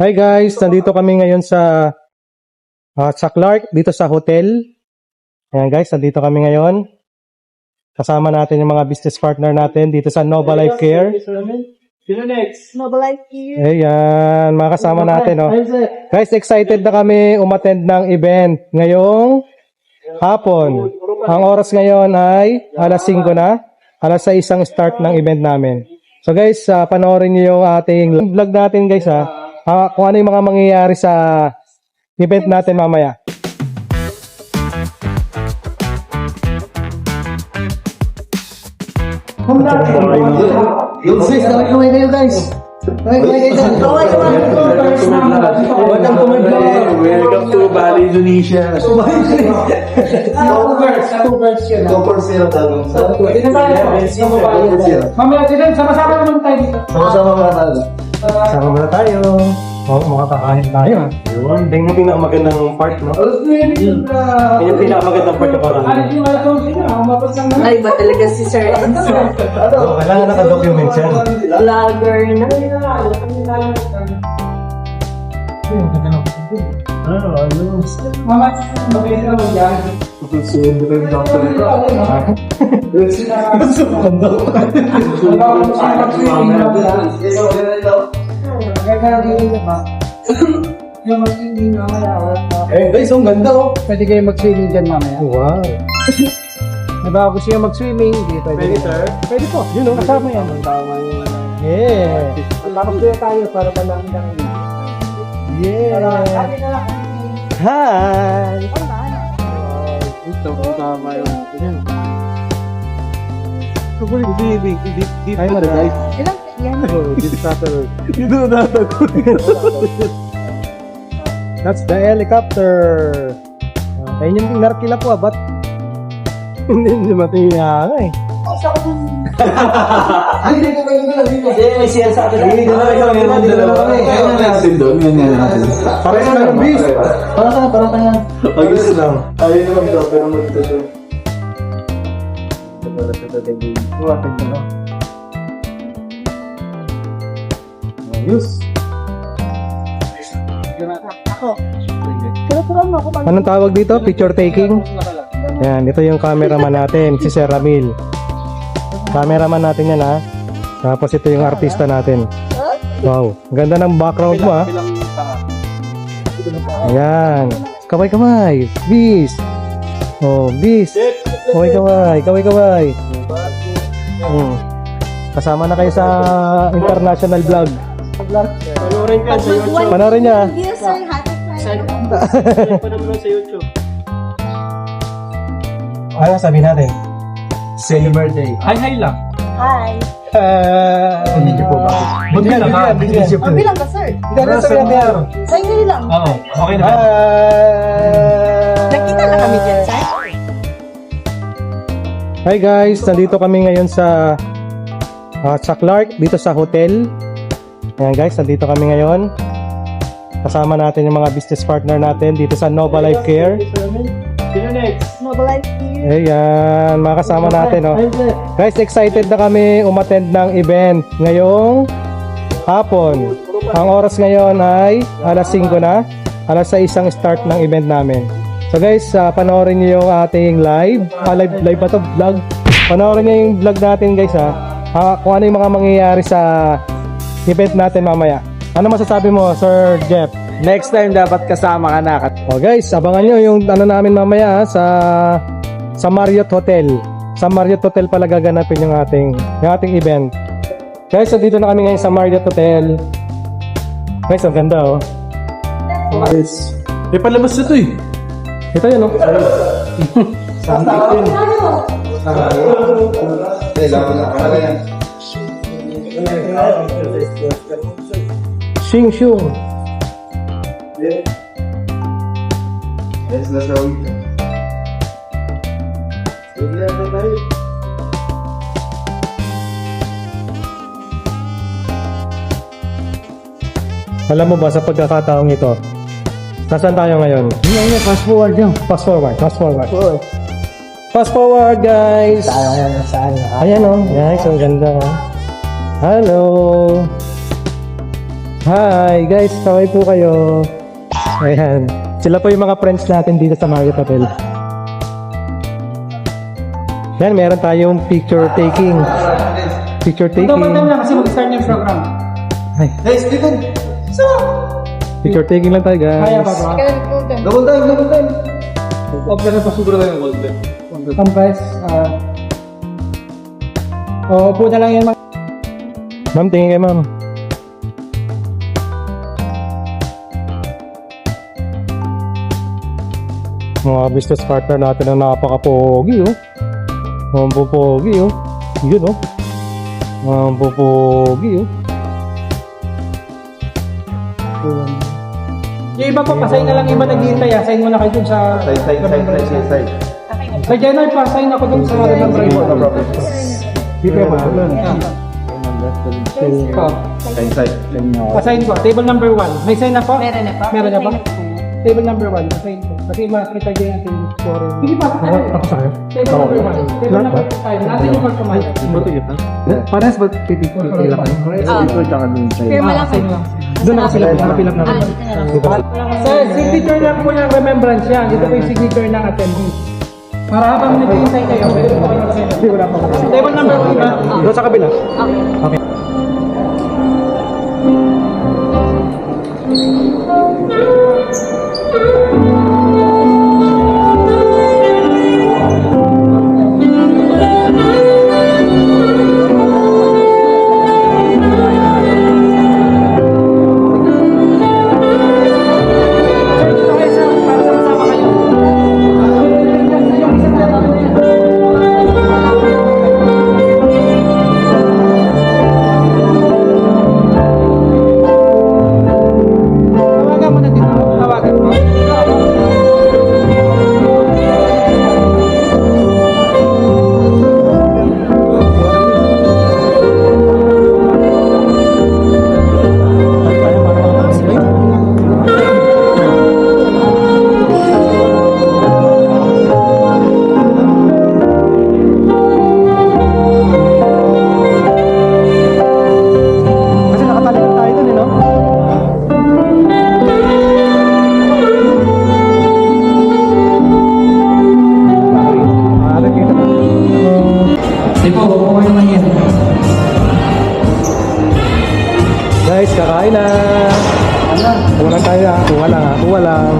Hi guys, nandito kami ngayon sa Clark, dito sa hotel. Ayan guys, nandito kami ngayon. Kasama natin yung mga business partner natin dito sa Nova Life Care. Sino next? Nova Life Care. Ayan, mga kasama natin. Oh. Guys, excited na kami umattend ng event ngayong hapon. Ang oras ngayon ay alas 5 na. Alas 6 ang start ng event namin. So guys, panoorin niyo yung ating vlog natin guys kung ano yung mga mangyayari sa event natin mamaya. Guys, kaway kayo guys. Kaway kayo. Welcome to Bali, Indonesia. Mamaya din, sama-sama naman tayo dito. Sama muna tayo. Makakakain tayo. Yun, din yung pinakamagandang part, no? Yun yung pinakamagandang part ng parang. Ay, ba talaga si Sir Enzo? Kailangan naka-document yan. Vlogger na. Mama, mabait ka mo yan. Guys, ang ganda oh. Pwede kayo mag-swimming dyan mamaya. Wow. Diba gusto nyo mag-swimming? Pwede sir? Pwede po. Yun oh. Kasama yan. Tama yun. Yeah. Tapos doon tayo para palang lang. Yeah. Hi. Ito, tama yun. Hi, mother guys. Ilang yan? That's the helicopter. Ayun yung narkila po ba't hindi matingin eh. May siya sa atin. Hindi Parang sa ng bis. Parang tayo. Ayos lang. Ayun naman daw, pero mag-ito. Ayos. Ako. Turo-turo mo ako. Anong tawag dito? Picture taking? Yan, ito yung cameraman natin, si Sir Ramil. Cameraman natin yan Tapos ito yung artista natin. Wow, ganda ng background mo Ayan. Kaway-kaway. Bis. Oh, bis. Kaway-kaway. Kaway-kaway. Kasama na kayo sa international vlog. Panoorin ka sa YouTube. Panoorin niya. Yes, sir. Happy Friday. Panoorin sa YouTube. Ano sabihin natin? Say birthday. Hi lang. Hi. Hindi po ba? Bigyan. Ang bilang ba, sir? Hindi na sabihin natin. Sa inyo lang. Oo, okay na. Nakita na kami dyan, sir. Hi guys, nandito kami ngayon sa Clark, dito sa hotel. Ayan guys, nandito kami ngayon. Kasama natin yung mga business partner natin dito sa Nova Life Care. Sino next? Nova Life Care. Ayan, mga kasama natin Guys, excited na kami umattend ng event ngayong hapon. Ang oras ngayon ay alas 5 na. Alas 6 ang start ng event namin. So guys, panoorin niyo yung ating live ba to? Vlog. Panoorin niyo yung vlog natin guys kung ano yung mga mangyayari sa event natin mamaya. Ano masasabi mo, Sir Jeff? Next time dapat kasama ka na. Oh guys, abangan nyo yung namin mamaya sa Marriott Hotel. Sa Marriott Hotel pala gaganapin yung ating event. Guys, dito na kami ngayon sa Marriott Hotel. Guys, ang ganda Yes. May palabas na to eh. Ito yun Shing Shung. Alam mo ba sa pagkakataong ito, nasaan tayo ngayon? Fast forward yun. Fast forward. Fast forward guys. Tayo ngayon saan? Ayan guys, ang ganda Hello. Hi guys, kaway po kayo. Ayan. Sila po yung mga friends natin dito sa Marriott Hotel. Yan, meron tayong picture taking. Picture taking. Ito lang kasi mag-start yung program. Hey, Steven! Picture taking lang tayo guys. Kaya ba bro? Double time! Huwag na pasuguro tayo ng golden. Come guys. Upo na lang yan. Ma'am, tingin kayo ma'am. Mga business partner natin na napaka-pogi oh. Mga pogi oh. Yun oh. Mga pogi oh. Yung iba pa, pasign na lang yung iba naghihintay. Sign mo na kayo dun sa... Side. Sa January pa, sign ako dun sa remember. Di pa ba? Side. Pasign ko. Table number 1. May sign na po? Meron na po. Meron na po? Table number 1. Pasign ko. Kasi makita din natin yung score. Sige pa. Ako sa kayo? Table number 1. Table number 5. Natin yung pagkamayat. Parehas ba pipili lang kayo? Firma lang kayo. Doon na sila. Nakapilap na rin. Sir, signature lang po yung remembrance yan. Dito po yung signature ng attendee. Para habang naghihintay kayo, pwede po kayo mag-sign. Hindi, wala pa. Table number 5 ha? Doon sa kabila. Okay. Tawagan mo na dito. Tawagan mo. Kasi nakatalikod tayo dun eh, no? Kita na. Guys, kakain na. Kuha lang tayo ha. Kuha lang.